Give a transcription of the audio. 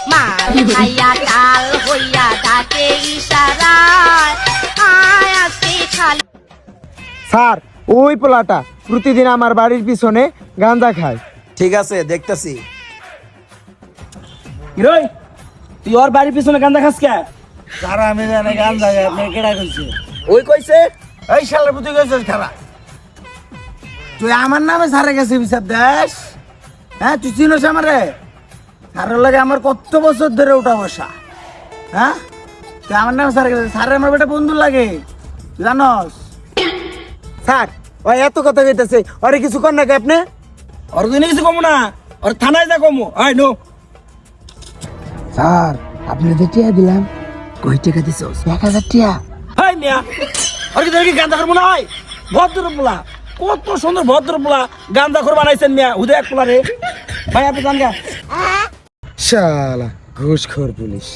মাল খাইয়া কাল হইয়া ডাকে ইশারায় আয় আজকে খালি। স্যার ওই পোলাটা প্রতিদিন আমার বাড়ির পিছনে গাঁজা খায়। ঠিক আছে দেখতেছি। হিরোই তুই ওর বাড়ির পিছনে গান্দা খাস কে? স্যার আমি জানি গান জায়গায় আপনি কেডা কইছে? ওই কইছে এই শালার পুতুই কইছিস খারা। তুই আমার নামে স্যারের কাছে বিচার দেস? হ্যাঁ তুই চিনোস আমারে? স্যারের লাগে আমার কত বছর ধরে উঠা বসা। হ্যাঁ তুই আমার নামে স্যারের কাছে, স্যারের আমার বেটা বন্ধু লাগে তুই জানস? স্যার ওই এত কথা কইতেছে, আরে কিছু কর নাকি আপনি? ওর দিনে কিছু কমু না, ওর থানায় যা কমু। আয় নো। স্যার আপনি যে টিয়া দিলাম কই টাকা দিছ? 1000 টিয়া। হাই মিয়া, ওর কি দেখি গান্দা করবো না? হয় ভদ্র পোলা, কত সুন্দর ভদ্র পোলা, গান্দা করে বানাইছেন মিয়া, হুদে এক পোলা রে। ভাই আপনি জান গা। শালা ঘুষখোর পুলিশ।